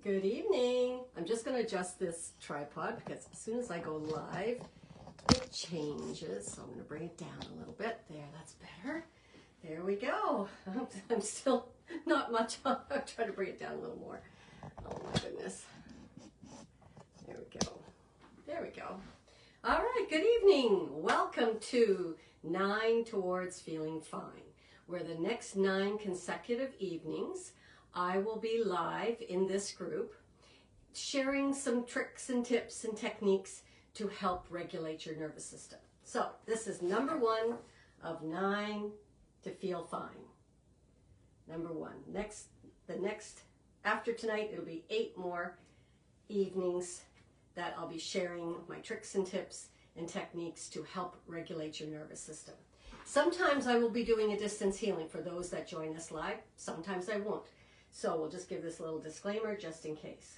Good evening. I'm just going to adjust this tripod because as soon as I go live, it changes. So I'm going to bring it down a little bit. There, that's better. There we go. I'm still not much on. I'm trying to bring it down a little more. Oh my goodness. There we go. There we go. All right, good evening. Welcome to 9 Towards Feeling Fine, where the next 9 consecutive evenings I will be live in this group sharing some tricks and tips and techniques to help regulate your nervous system. So this is number 1 of 9 to feel fine. Number 1. After tonight, it'll be 8 more evenings that I'll be sharing my tricks and tips and techniques to help regulate your nervous system. Sometimes I will be doing a distance healing for those that join us live. Sometimes I won't. So we'll just give this little disclaimer just in case.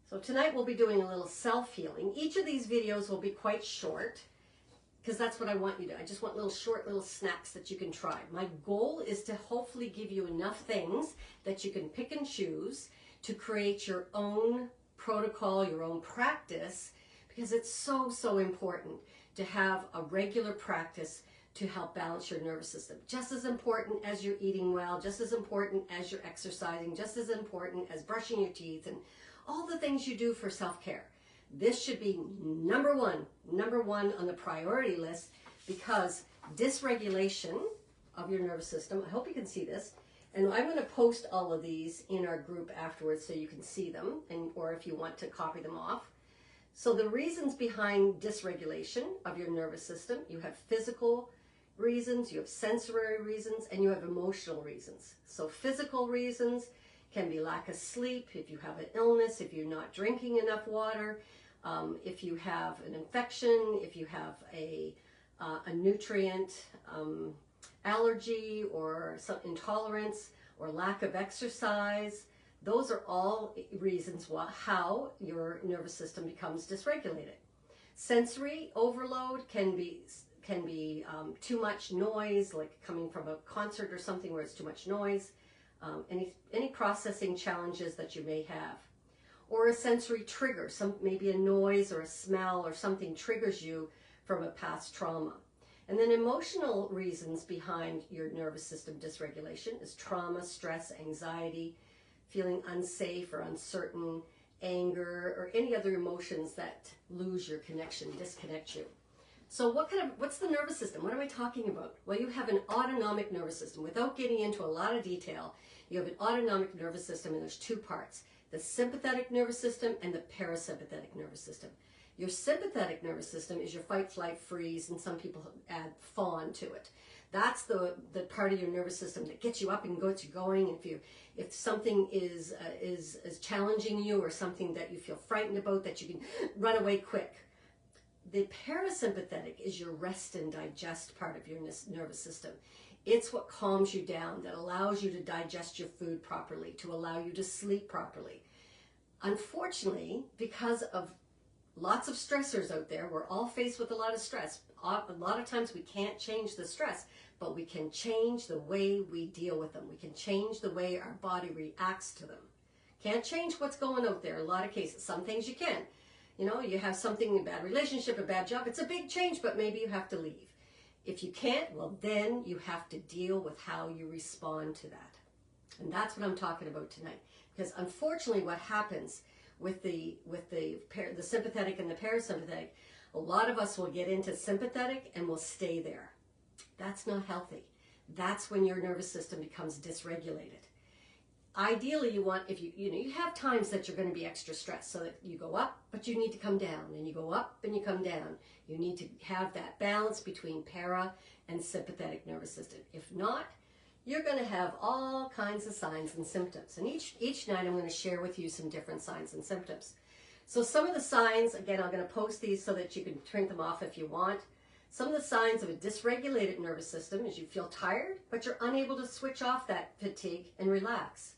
So tonight we'll be doing a little self-healing. Each of these videos will be quite short because that's what I want you to. I just want short little snacks that you can try. My goal is to hopefully give you enough things that you can pick and choose to create your own protocol, your own practice, because it's so important to have a regular practice to help balance your nervous system. Just as important as you're eating well, just as important as you're exercising, just as important as brushing your teeth and all the things you do for self-care. This should be number one on the priority list, because dysregulation of your nervous system, I hope you can see this, and I'm going to post all of these in our group afterwards so you can see them, or if you want to copy them off. So the reasons behind dysregulation of your nervous system, you have physical reasons, you have sensory reasons, and you have emotional reasons. So physical reasons can be lack of sleep, if you have an illness, if you're not drinking enough water, if you have an infection, if you have a nutrient allergy or some intolerance or lack of exercise. Those are all reasons how your nervous system becomes dysregulated. Sensory overload can be too much noise, like coming from a concert or something where it's too much noise, any processing challenges that you may have, or a sensory trigger, maybe a noise or a smell or something triggers you from a past trauma. And then emotional reasons behind your nervous system dysregulation is trauma, stress, anxiety, feeling unsafe or uncertain, anger, or any other emotions that lose your connection, disconnect you. So what's the nervous system? What am I talking about? Well, you have an autonomic nervous system. Without getting into a lot of detail, you have an autonomic nervous system, and there's 2 parts: the sympathetic nervous system and the parasympathetic nervous system. Your sympathetic nervous system is your fight, flight, freeze, and some people add fawn to it. That's the part of your nervous system that gets you up and gets you going. If something is challenging you, or something that you feel frightened about, that you can run away quick. The parasympathetic is your rest and digest part of your nervous system. It's what calms you down, that allows you to digest your food properly, to allow you to sleep properly. Unfortunately, because of lots of stressors out there, we're all faced with a lot of stress. A lot of times we can't change the stress, but we can change the way we deal with them. We can change the way our body reacts to them. Can't change what's going out there in a lot of cases. Some things you can. You know, you have something, a bad relationship, a bad job, it's a big change, but maybe you have to leave. If you can't, well, then you have to deal with how you respond to that. And that's what I'm talking about tonight. Because unfortunately, what happens with the sympathetic and the parasympathetic, a lot of us will get into sympathetic and will stay there. That's not healthy. That's when your nervous system becomes dysregulated. Ideally, you want, if you have times that you're going to be extra stressed, so that you go up, but you need to come down, and you go up and you come down. You need to have that balance between para and sympathetic nervous system. If not, you're going to have all kinds of signs and symptoms. And each night I'm going to share with you some different signs and symptoms. So some of the signs, again, I'm going to post these so that you can print them off if you want. Some of the signs of a dysregulated nervous system is you feel tired, but you're unable to switch off that fatigue and relax.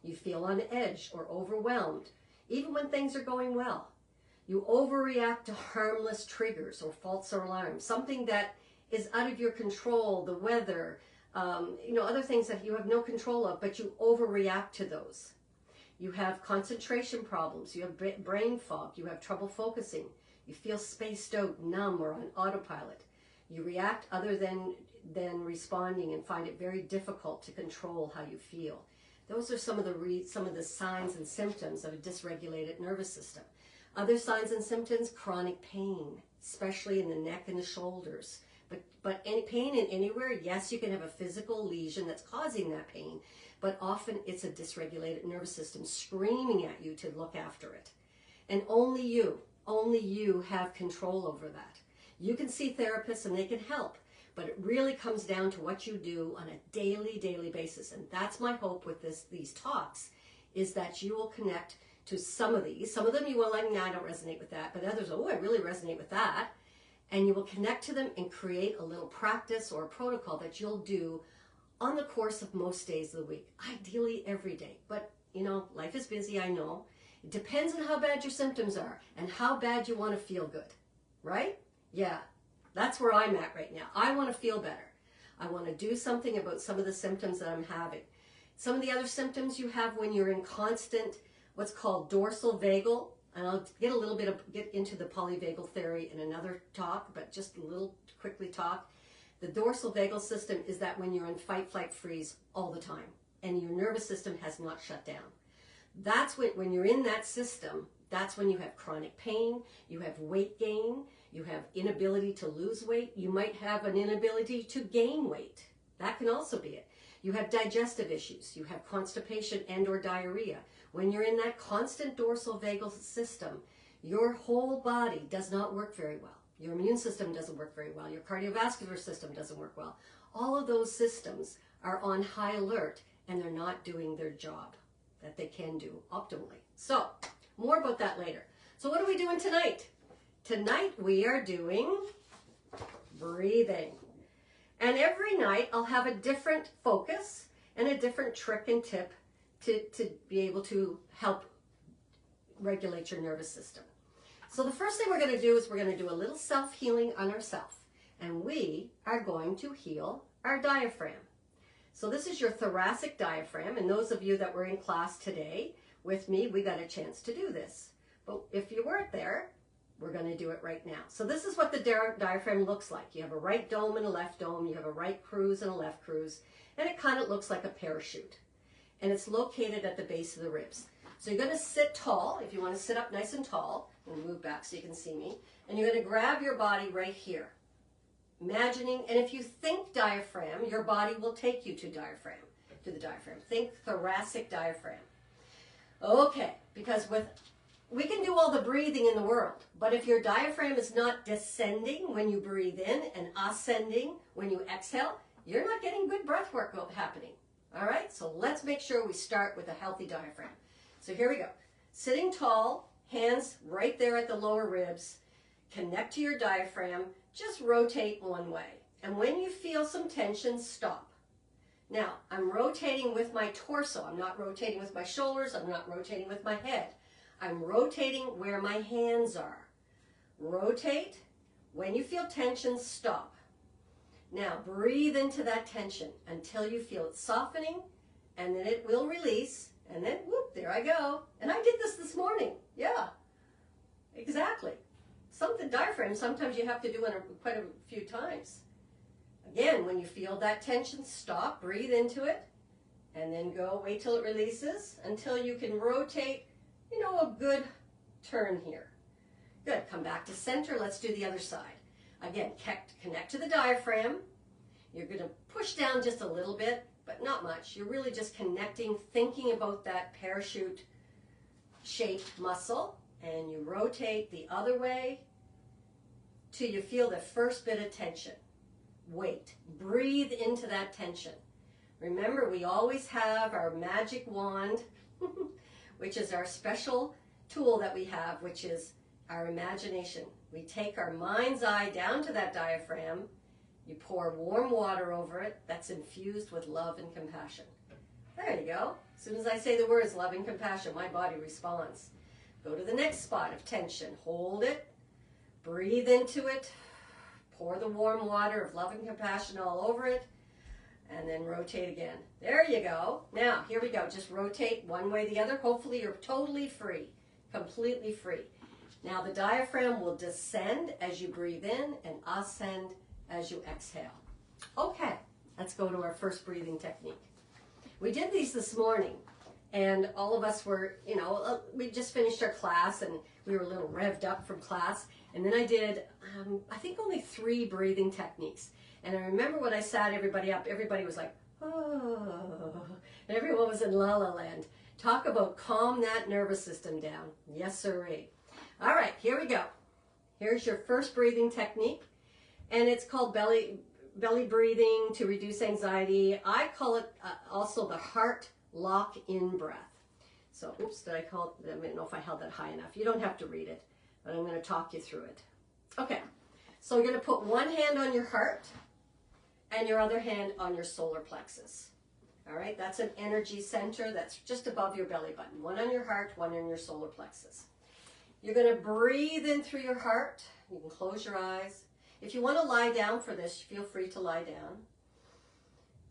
You feel on edge or overwhelmed, even when things are going well. You overreact to harmless triggers or false alarms, something that is out of your control, the weather, other things that you have no control of, but you overreact to those. You have concentration problems, you have brain fog, you have trouble focusing, you feel spaced out, numb, or on autopilot. You react other than responding and find it very difficult to control how you feel. Those are some of the signs and symptoms of a dysregulated nervous system. Other signs and symptoms: chronic pain, especially in the neck and the shoulders. But any pain in anywhere, yes, you can have a physical lesion that's causing that pain, but often it's a dysregulated nervous system screaming at you to look after it. And only you have control over that. You can see therapists and they can help, but it really comes down to what you do on a daily basis. And that's my hope with these talks, is that you will connect to some of these. Some of them you will like, nah, I don't resonate with that, but others, oh, I really resonate with that. And you will connect to them and create a little practice or a protocol that you'll do on the course of most days of the week, ideally every day. But, you know, life is busy, I know. It depends on how bad your symptoms are and how bad you want to feel good, right? Yeah, that's where I'm at right now. I want to feel better. I want to do something about some of the symptoms that I'm having. Some of the other symptoms you have when you're in constant, what's called dorsal vagal, and I'll get into the polyvagal theory in another talk, but just a little quickly talk. The dorsal vagal system is that when you're in fight, flight, freeze all the time, and your nervous system has not shut down. That's when you're in that system, that's when you have chronic pain, you have weight gain, you have inability to lose weight, you might have an inability to gain weight. That can also be it. You have digestive issues, you have constipation and or diarrhea. When you're in that constant dorsal vagal system, your whole body does not work very well. Your immune system doesn't work very well. Your cardiovascular system doesn't work well. All of those systems are on high alert and they're not doing their job that they can do optimally. So, more about that later. So what are we doing tonight? Tonight we are doing breathing. And every night I'll have a different focus and a different trick and tip to be able to help regulate your nervous system. So the first thing we're going to do is we're going to do a little self-healing on ourselves. And we are going to heal our diaphragm. So this is your thoracic diaphragm. And those of you that were in class today with me, we got a chance to do this. But if you weren't there, we're going to do it right now. So this is what the diaphragm looks like. You have a right dome and a left dome. You have a right cruise and a left cruise. And it kind of looks like a parachute. And it's located at the base of the ribs. So you're going to sit tall, if you want to sit up nice and tall. I'm going to move back so you can see me. And you're going to grab your body right here. Imagining, and if you think diaphragm, your body will take you to the diaphragm. Think thoracic diaphragm. Okay, because we can do all the breathing in the world, but if your diaphragm is not descending when you breathe in and ascending when you exhale, you're not getting good breath work happening. All right, so let's make sure we start with a healthy diaphragm. So here we go. Sitting tall, hands right there at the lower ribs, connect to your diaphragm, just rotate one way. And when you feel some tension, stop. Now, I'm rotating with my torso. I'm not rotating with my shoulders. I'm not rotating with my head. I'm rotating where my hands are. Rotate. When you feel tension, stop. Now, breathe into that tension until you feel it softening, and then it will release, and then, whoop, there I go. And I did this morning. Yeah, exactly. Diaphragm, sometimes you have to do it quite a few times. Again, when you feel that tension, stop, breathe into it, and then go, wait till it releases until you can rotate, you know, a good turn here. Good, come back to center. Let's do the other side. Again, connect to the diaphragm. You're going to push down just a little bit, but not much. You're really just connecting, thinking about that parachute-shaped muscle, and you rotate the other way till you feel the first bit of tension. Wait. Breathe into that tension. Remember, we always have our magic wand, which is our special tool that we have, which is our imagination. We take our mind's eye down to that diaphragm. You pour warm water over it that's infused with love and compassion. There you go. As soon as I say the words love and compassion, my body responds. Go to the next spot of tension. Hold it. Breathe into it. Pour the warm water of love and compassion all over it. And then rotate again. There you go. Now, here we go. Just rotate one way or the other. Hopefully you're totally free, completely free. Now the diaphragm will descend as you breathe in and ascend as you exhale. Okay, let's go to our first breathing technique. We did these this morning, and all of us were, we just finished our class and we were a little revved up from class. And then I did, I think only 3 breathing techniques. And I remember when I sat everybody up, everybody was like, oh, and everyone was in la la land. Talk about calm that nervous system down. Yes, sirree. All right, here we go. Here's your first breathing technique, and it's called belly breathing to reduce anxiety. I call it also the heart lock-in breath. So, oops, did I call it? I don't know if I held that high enough. You don't have to read it, but I'm going to talk you through it. Okay, so you're going to put one hand on your heart and your other hand on your solar plexus. All right, that's an energy center that's just above your belly button. One on your heart, one on your solar plexus. You're going to breathe in through your heart. You can close your eyes. If you want to lie down for this, feel free to lie down.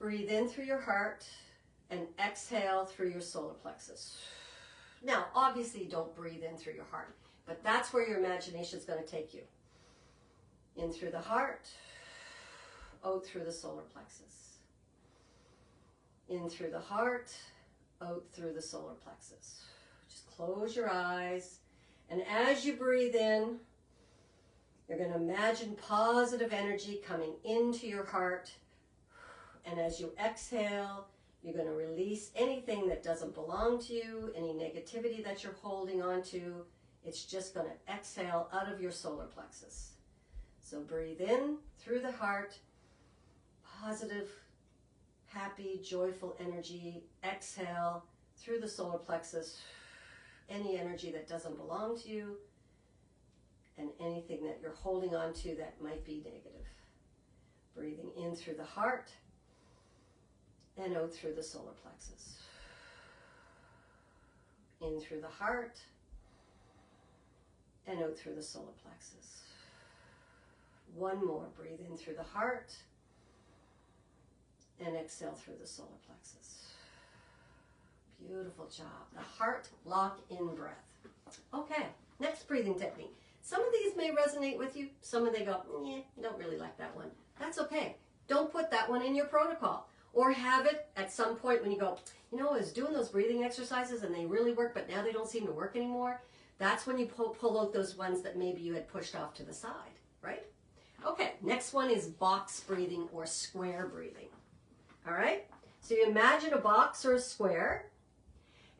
Breathe in through your heart and exhale through your solar plexus. Now, obviously, you don't breathe in through your heart, but that's where your imagination is going to take you. In through the heart, out through the solar plexus. In through the heart, out through the solar plexus. Just close your eyes, and as you breathe in, you're going to imagine positive energy coming into your heart, and as you exhale, you're going to release anything that doesn't belong to you, any negativity that you're holding on to. It's just going to exhale out of your solar plexus. So breathe in through the heart, positive, happy, joyful energy. Exhale through the solar plexus, any energy that doesn't belong to you and anything that you're holding on to that might be negative. Breathing in through the heart and out through the solar plexus. In through the heart and out through the solar plexus. One more. Breathe in through the heart and exhale through the solar plexus. Beautiful job. The heart lock-in breath. Okay, next breathing technique. Some of these may resonate with you. Some of they go, don't really like that one. That's okay. Don't put that one in your protocol. Or have it at some point when you go, I was doing those breathing exercises and they really work, but now they don't seem to work anymore. That's when you pull out those ones that maybe you had pushed off to the side, right? Okay, next one is box breathing or square breathing. All right? So you imagine a box or a square,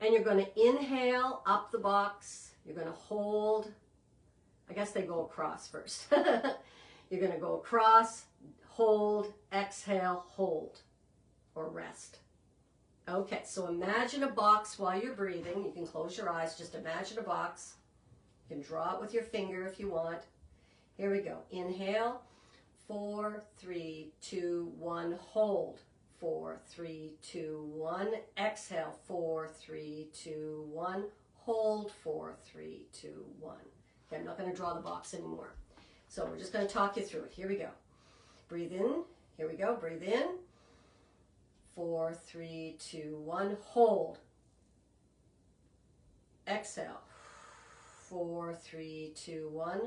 and you're going to inhale up the box. You're going to hold. I guess they go across first. You're going to go across, hold, exhale, hold, or rest. Okay, so imagine a box while you're breathing. You can close your eyes. Just imagine a box. You can draw it with your finger if you want. Here we go. Inhale. 4, 3, 2, 1. Hold. 4, 3, 2, 1. Exhale. 4, 3, 2, 1. Hold. 4, 3, 2, 1. Okay, I'm not going to draw the box anymore. So we're just going to talk you through it. Here we go. Breathe in. Here we go. Breathe in. 4, 3, 2, 1. Hold. Exhale. 4, 3, 2, 1.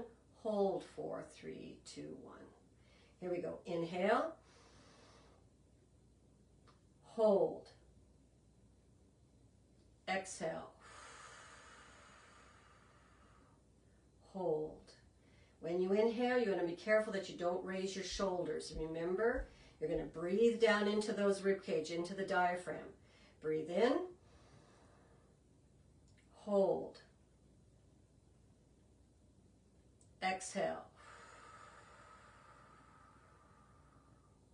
Hold. 4, 3, 2, 1. Here we go. Inhale. Hold. Exhale. Hold. When you inhale, you're going to be careful that you don't raise your shoulders. Remember, you're going to breathe down into those rib cage, into the diaphragm. Breathe in. Hold. Exhale.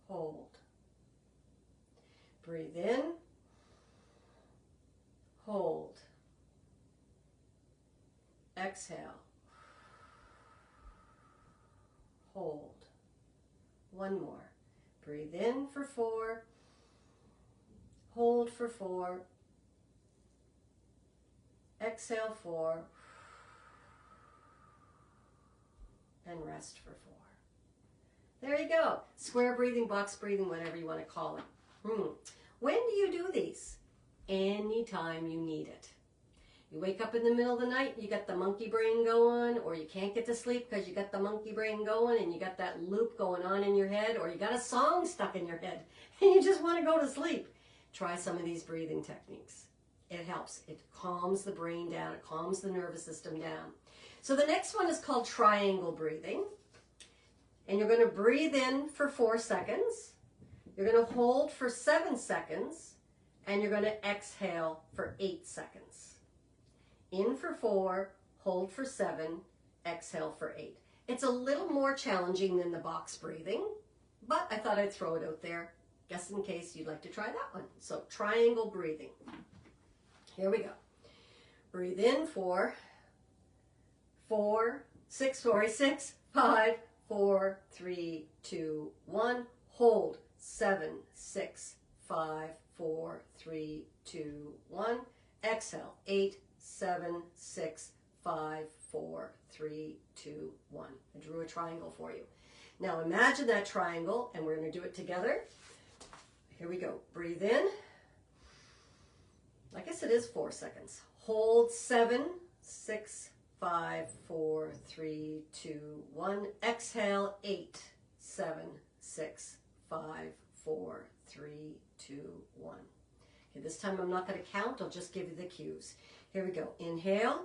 Hold. Breathe in. Hold. Exhale. Hold. One more. Breathe in for 4. Hold for 4. Exhale 4. And rest for 4. There you go. Square breathing, box breathing, whatever you want to call it. When do you do these? Anytime you need it. You wake up in the middle of the night, you got the monkey brain going, or you can't get to sleep because you got the monkey brain going and you got that loop going on in your head, or you got a song stuck in your head and you just want to go to sleep. Try some of these breathing techniques. It helps. It calms the brain down. It calms the nervous system down. So the next one is called triangle breathing. And you're going to breathe in for 4 seconds. You're going to hold for 7 seconds. And you're going to exhale for 8 seconds. In for 4, hold for 7, exhale for 8. It's a little more challenging than the box breathing, but I thought I'd throw it out there just in case you'd like to try that one. So triangle breathing. Here we go. Breathe in for 6, 5, 4, 3, 2, 1. Hold 7, 6, 5, 4, 3, 2, 1. Exhale 8, 7, 6, 5, 4, 3, 2, 1. I drew a triangle for you. Now imagine that triangle, and we're going to do it together. Here we go. Breathe in. I guess it is 4 seconds. Hold 7, 6, 5, 4, 3, 2, 1. Exhale 8, 7, 6, 5, 4, 3, 2, 1. Okay, this time I'm not going to count. I'll just give you the cues. Here we go. Inhale.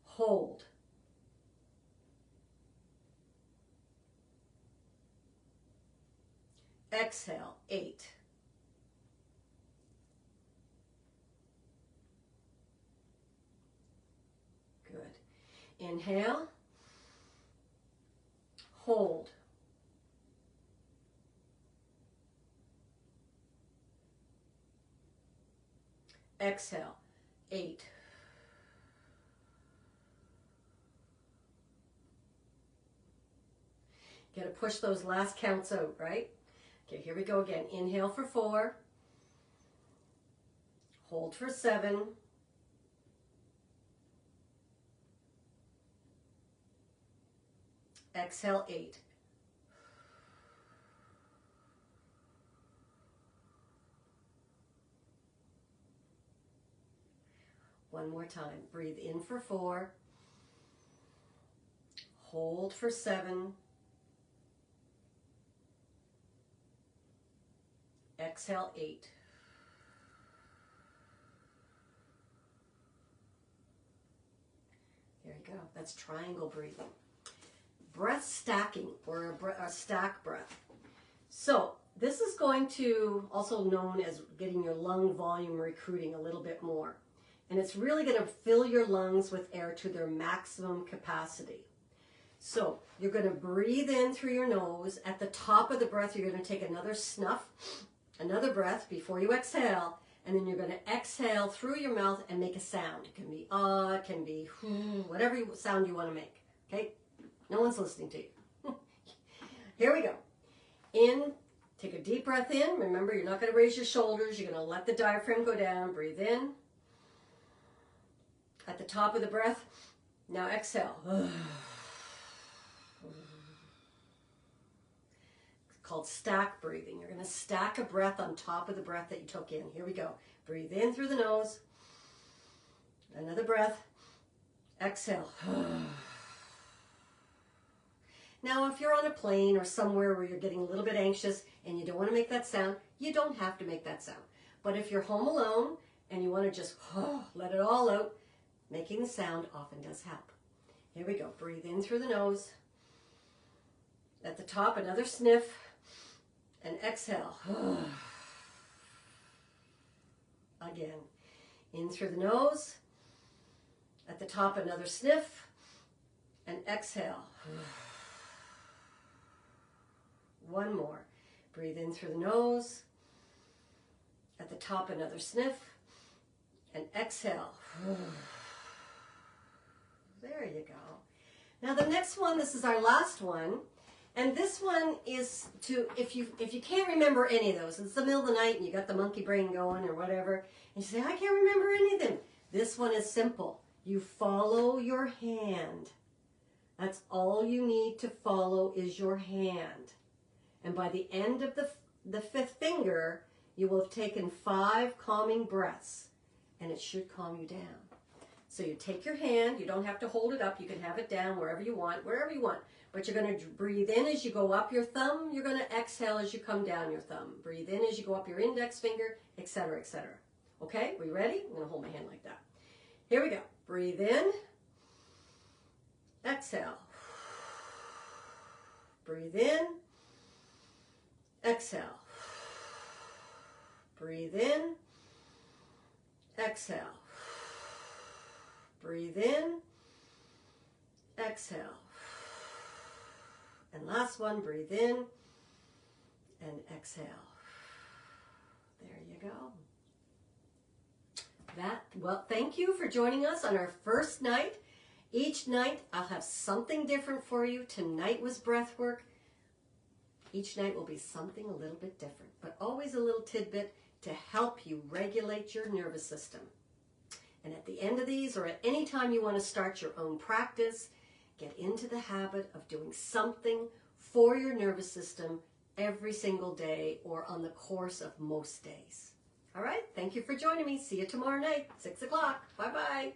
Hold. Exhale 8. Good. Inhale. Hold. Exhale 8. Got to push those last counts out, right? Okay, here we go again. Inhale for 4. Hold for 7. Exhale 8. One more time. Breathe in for 4. Hold for 7. Exhale 8. There you go. That's triangle breathing. Breath stacking, or a stack breath. So this is going to, also known as getting your lung volume recruiting a little bit more. And it's really going to fill your lungs with air to their maximum capacity. So you're going to breathe in through your nose. At the top of the breath, you're going to take another snuff, another breath before you exhale. And then you're going to exhale through your mouth and make a sound. It can be ah, it can be whatever sound you want to make. Okay? No one's listening to you. Here we go. In, take a deep breath in. Remember, you're not going to raise your shoulders. You're going to let the diaphragm go down. Breathe in. At the top of the breath, now exhale. It's called stack breathing. You're going to stack a breath on top of the breath that you took in. Here we go. Breathe in through the nose. Another breath. Exhale. Now, if you're on a plane or somewhere where you're getting a little bit anxious and you don't want to make that sound, you don't have to make that sound. But if you're home alone and you want to just let it all out, making the sound often does help. Here we go. Breathe in through the nose. At the top, another sniff. And exhale. Again. In through the nose. At the top, another sniff. And exhale. One more. Breathe in through the nose. At the top, another sniff. And exhale. There you go. Now the next one, this is our last one. And this one is to, if you can't remember any of those, it's the middle of the night and you got the monkey brain going or whatever, and you say, I can't remember any of them. This one is simple. You follow your hand. That's all you need to follow is your hand. And by the end of the fifth finger, you will have taken 5 calming breaths, and it should calm you down. So you take your hand, you don't have to hold it up, you can have it down wherever you want, but you're going to breathe in as you go up your thumb, you're going to exhale as you come down your thumb. Breathe in as you go up your index finger, etc., etc. Okay, we ready? I'm going to hold my hand like that. Here we go. Breathe in, exhale. Breathe in, exhale. Breathe in, exhale. Breathe in, exhale. And last one, breathe in and exhale. There you go. Well, thank you for joining us on our first night. Each night I'll have something different for you. Tonight was breath work. Each night will be something a little bit different, but always a little tidbit to help you regulate your nervous system. And at the end of these, or at any time you want to start your own practice, get into the habit of doing something for your nervous system every single day or on the course of most days. All right, thank you for joining me. See you tomorrow night, 6 o'clock. Bye-bye.